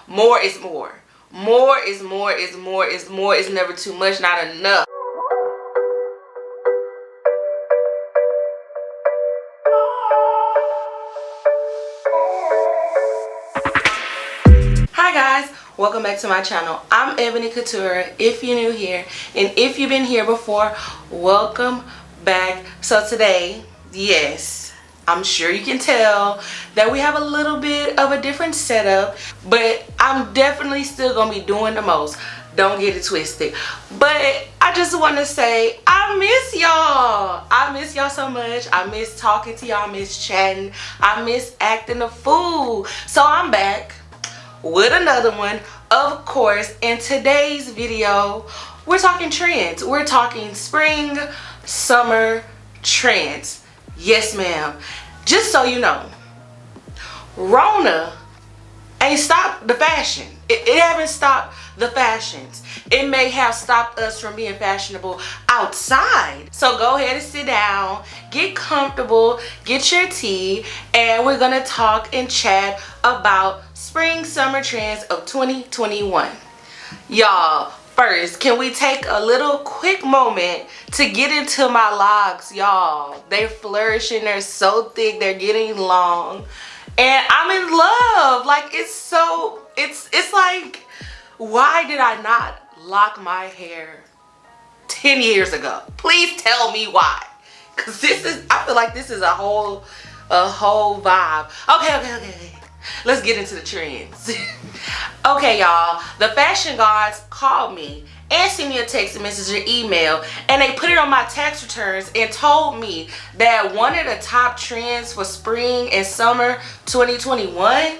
more is more. More is more is more is more is never too much, not enough. Hi guys, welcome back to my channel. I'm Ebony Couture if you're new here, and if you've been here before, welcome back. So today, yes, I'm sure you can tell that we have a little bit of a different setup, but I'm definitely still gonna be doing the most. Don't get it twisted. But I just want to say I miss y'all. I miss y'all so much. I miss talking to y'all, miss chatting, I miss acting a fool. So I'm back with another one. Of course, in today's video, we're talking trends. We're talking spring, summer trends. Yes, ma'am. Just so you know, Rona ain't stopped the fashion. It haven't stopped the fashions. It may have stopped us from being fashionable outside. So go ahead and sit down, get comfortable, get your tea, and we're gonna talk and chat about spring summer trends of 2021. Y'all, first, can we take a little quick moment to get into my locks? Y'all, they're flourishing, they're so thick, they're getting long, and I'm in love. Like, it's like, why did I not lock my hair 10 years ago? Please tell me why. Cause I feel like this is a whole vibe. Okay. Let's get into the trends. Okay, y'all, the fashion gods called me and sent me a text message or email, and they put it on my tax returns and told me that one of the top trends for spring and summer 2021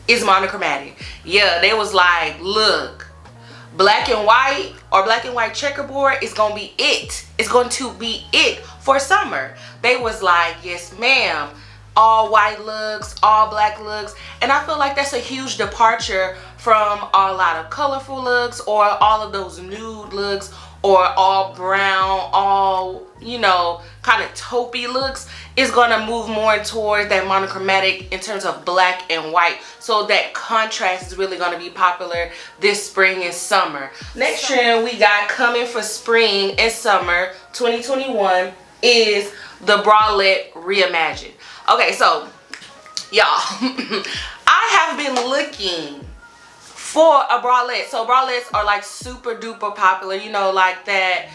is monochromatic. Yeah, they was like, look, black and white or black and white checkerboard is gonna be it. It's going to be it for summer. They was like, yes ma'am, all white looks, all black looks. And I feel like that's a huge departure from a lot of colorful looks or all of those nude looks or all brown, all, you know, kind of taupey looks. Is gonna move more towards that monochromatic in terms of black and white. So that contrast is really gonna be popular this spring and summer. Next trend we got coming for spring and summer 2021 is the bralette reimagined. Okay, so y'all, I have been looking for a bralette. So bralettes are like super duper popular, you know, like that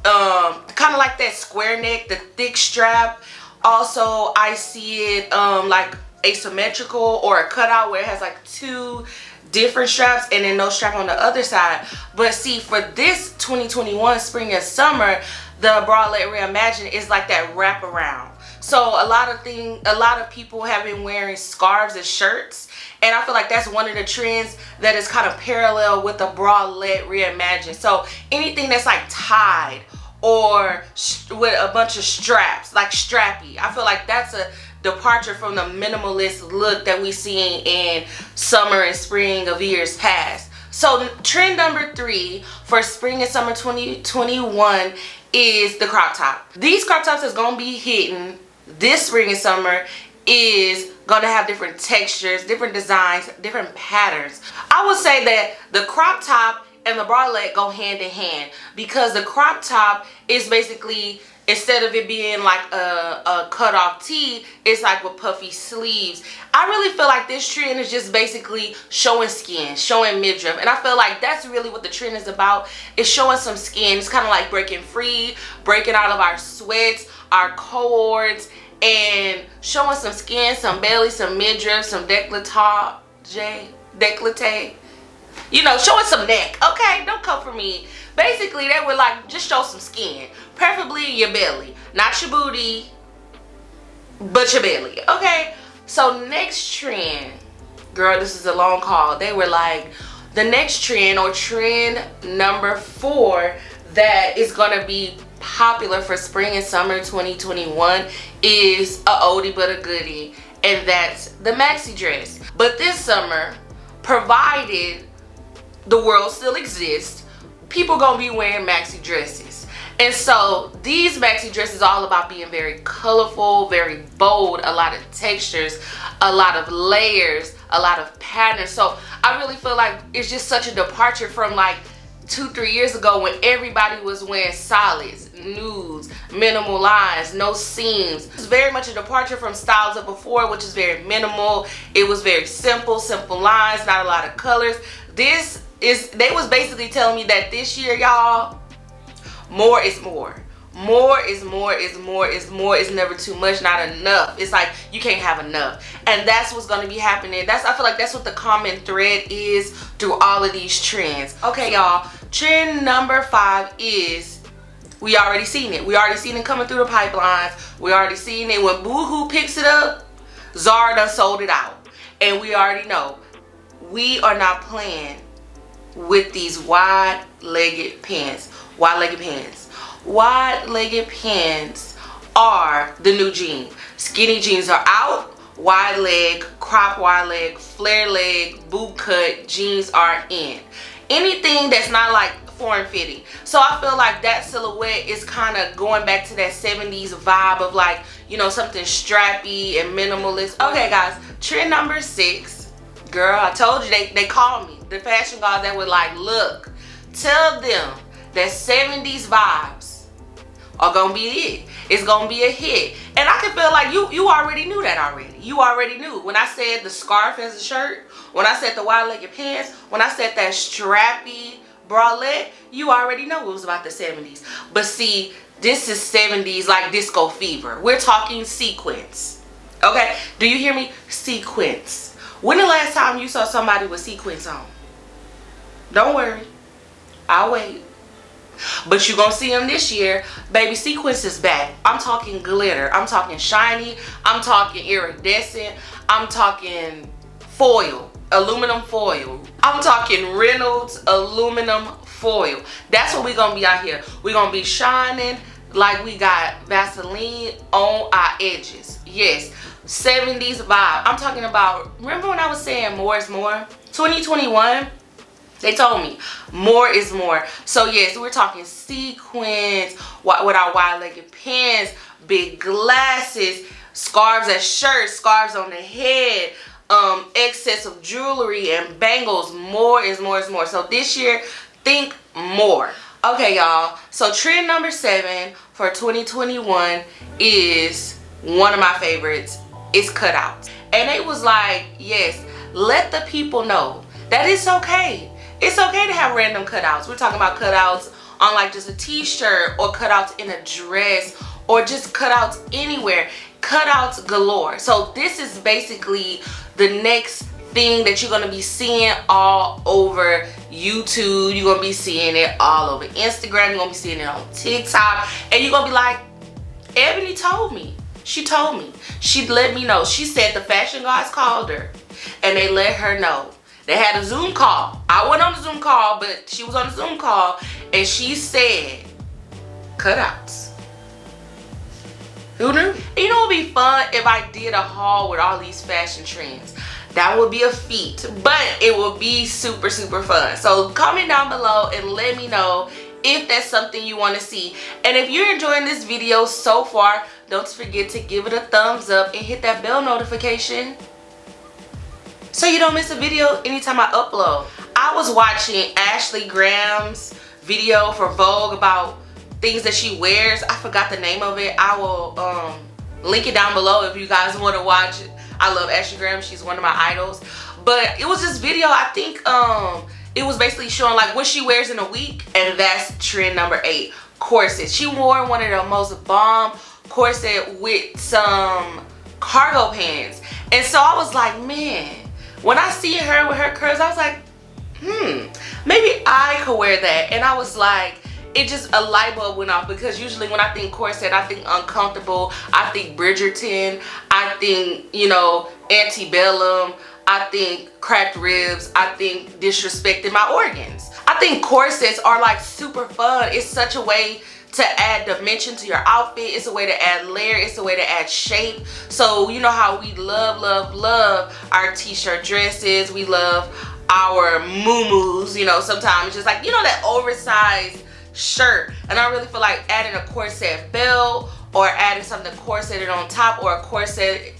kind of like that square neck, the thick strap. Also, I see it like asymmetrical or a cutout where it has like two different straps and then no strap on the other side. But see, for this 2021 spring and summer, the bralette reimagined is like that wraparound. So a lot of people have been wearing scarves as shirts, and I feel like that's one of the trends that is kind of parallel with the bralette reimagined. So anything that's like tied or with a bunch of straps, like Strappy, I feel like that's a departure from the minimalist look that we seen in summer and spring of years past. So trend number 3 for spring and summer 2021 is the crop top. These crop tops is gonna be hitting this spring and summer, is gonna have different textures, different designs, different patterns. I would say that the crop top and the bralette go hand in hand, because the crop top is basically, instead of it being like a cut off tee, it's like with puffy sleeves. I really feel like this trend is just basically showing skin, showing midriff, and I feel like that's really what the trend is about, is showing some skin. It's kind of like breaking free, breaking out of our sweats, our cords, and showing some skin, some belly, some midriff, some décolleté, you know, showing some neck. Okay, don't come for me. Basically, they were like, just show some skin, preferably your belly, not your booty, but your belly. Okay, so next trend, girl, this is a long call. They were like, the next trend, or trend number 4 that is gonna be popular for spring and summer 2021 is a oldie but a goodie, and that's the maxi dress. But this summer, provided the world still exists, people gonna be wearing maxi dresses. And so these maxi dresses are all about being very colorful, very bold, a lot of textures, a lot of layers, a lot of patterns. So I really feel like it's just such a departure from like 2-3 years ago when everybody was wearing solids, nudes, minimal lines, no seams. It's very much a departure from styles of before, which is very minimal. It was very simple lines, not a lot of colors. They was basically telling me that this year, y'all, more is more. More is more is more is more is never too much, not enough. It's like you can't have enough. And that's what's going to be happening. I feel like that's what the common thread is through all of these trends. Okay, y'all, trend number 5 is, we already seen it. We already seen it coming through the pipelines. We already seen it. When Boohoo picks it up, Zara done sold it out. And we already know we are not playing with these wide-legged pants. Wide-legged pants. Wide-legged pants are the new jean. Skinny jeans are out. Wide leg, crop wide leg, flare leg, boot cut jeans are in. Anything that's not like form fitting. So I feel like that silhouette is kind of going back to that 70s vibe of like, you know, something strappy and minimalist. Okay guys, trend number 6. Girl, I told you, they called me. The fashion guys that were like, look, tell them that 70s vibes are gonna be it. It's gonna be a hit. And I can feel like you already knew that already. You already knew. When I said the scarf as a shirt, when I said the wide-legged pants, when I said that strappy bralette, you already know it was about the 70s. But see, this is 70s like disco fever. We're talking sequins. Okay? Do you hear me? Sequins. When the last time you saw somebody with sequins on? Don't worry. I'll wait. But you're gonna see them this year. Baby, sequins is back. I'm talking glitter. I'm talking shiny. I'm talking iridescent. I'm talking foil. Aluminum foil. I'm talking Reynolds aluminum foil. That's what we're gonna be out here. We're gonna be shining like we got Vaseline on our edges. Yes, 70s vibe. I'm talking about, remember when I was saying more is more? 2021, they told me more is more. So yes, we're talking sequins with our wide-legged pants, big glasses, scarves as shirts, scarves on the head, excess of jewelry and bangles. More is more is more. So this year, think more. Okay, y'all. So trend number 7 for 2021 is one of my favorites. It's cutouts. And it was like, yes, let the people know that it's okay. It's okay to have random cutouts. We're talking about cutouts on like just a t-shirt, or cutouts in a dress, or just cutouts anywhere. Cutouts galore. So this is basically the next thing that you're gonna be seeing all over YouTube. You're gonna be seeing it all over Instagram. You're gonna be seeing it on TikTok. And you're gonna be like, Ebony told me. She told me. She let me know. She said the fashion guys called her and they let her know. They had a Zoom call. I wasn't on the Zoom call, but she was on the Zoom call, and she said cutouts. Who knew? You know, it would be fun if I did a haul with all these fashion trends. That would be a feat, but it would be super, super fun. So comment down below and let me know if that's something you want to see. And if you're enjoying this video so far, don't forget to give it a thumbs up and hit that bell notification so you don't miss a video anytime I upload. I was watching Ashley Graham's video for Vogue about things that she wears. I forgot the name of it. I will link it down below if you guys want to watch it. I love Ashley Graham. She's one of my idols. But it was this video, I think it was basically showing like what she wears in a week. And that's trend number 8, corsets. She wore one of the most bomb corset with some cargo pants. And so I was like, man, when I see her with her curves, I was like, maybe I could wear that. And I was like, it just, a light bulb went off, because usually when I think corset, I think uncomfortable, I think Bridgerton, I think, you know, antebellum, I think cracked ribs, I think disrespecting my organs. I think corsets are like super fun. It's such a way to add dimension to your outfit. It's a way to add layer. It's a way to add shape. So you know how we love, love, love our t-shirt dresses. We love our muumuus. You know, sometimes it's just like, you know, that oversized shirt. And I really feel like adding a corset belt or adding something corseted on top, or a corseted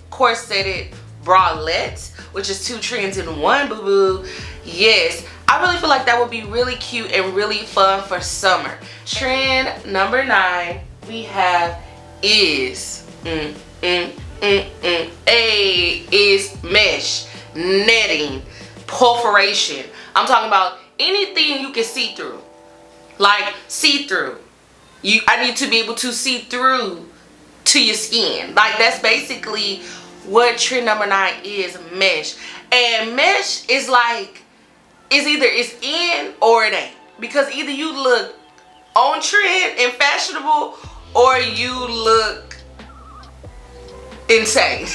bralette, which is 2 trends in one, boo boo. Yes, I really feel like that would be really cute and really fun for summer. Trend number 9 we have is is mesh, netting, perforation. I'm talking about anything you can see through, like see through. I need to be able to see through to your skin. Like, that's basically what trend number 9 is, mesh. And mesh is like, it's in or it ain't, because either you look on trend and fashionable, or you look insane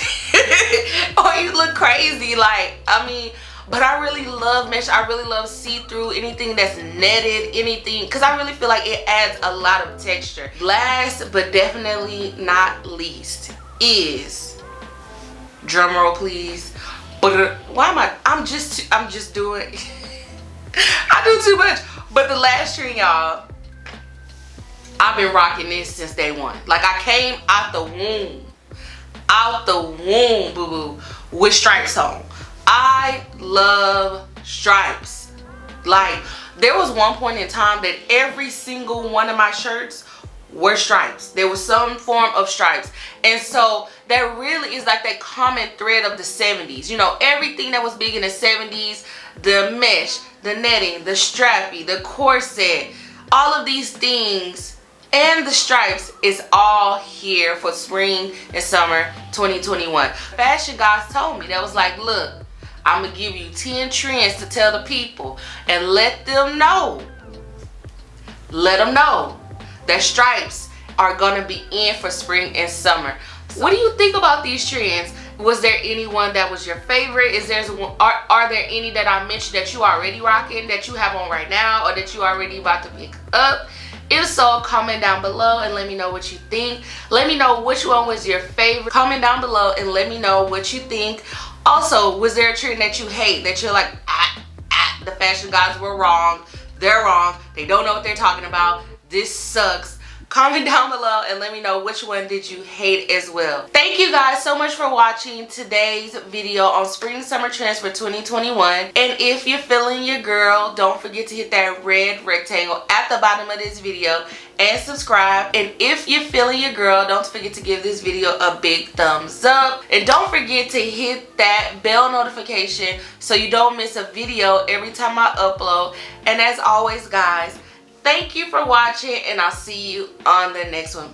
or you look crazy. Like, I mean, but I really love mesh. I really love see-through, anything that's netted, anything, because I really feel like it adds a lot of texture. Last but definitely not least is, drum roll please, but why am I'm just doing I do too much. But the last trend, y'all, I've been rocking this since day one. Like, I came out the womb, boo boo, with stripes on. I love stripes. Like, there was one point in time that every single one of my shirts were stripes. There was some form of stripes. And so that really is like that common thread of the 70s. You know, everything that was big in the 70s, the mesh, the netting, the strappy, the corset, all of these things, and the stripes is all here for spring and summer 2021. Fashion guys told me, that was like, look, I'm gonna give you 10 trends to tell the people and let them know that stripes are gonna be in for spring and summer. So, what do you think about these trends? Was there anyone that was your favorite? Are there any that I mentioned that you already rocking, that you have on right now, or that you already about to pick up? If so, comment down below and let me know what you think. Let me know which one was your favorite. Comment down below and let me know what you think. Also, was there a trend that you hate, that you're like, the fashion guys were wrong, they're wrong, they don't know what they're talking about, this sucks? Comment down below and let me know which one did you hate as well. Thank you guys so much for watching today's video on spring summer trends for 2021. And if you're feeling your girl, don't forget to hit that red rectangle at the bottom of this video and subscribe. And if you're feeling your girl, don't forget to give this video a big thumbs up. And don't forget to hit that bell notification so you don't miss a video every time I upload. And as always, guys, thank you for watching, and I'll see you on the next one.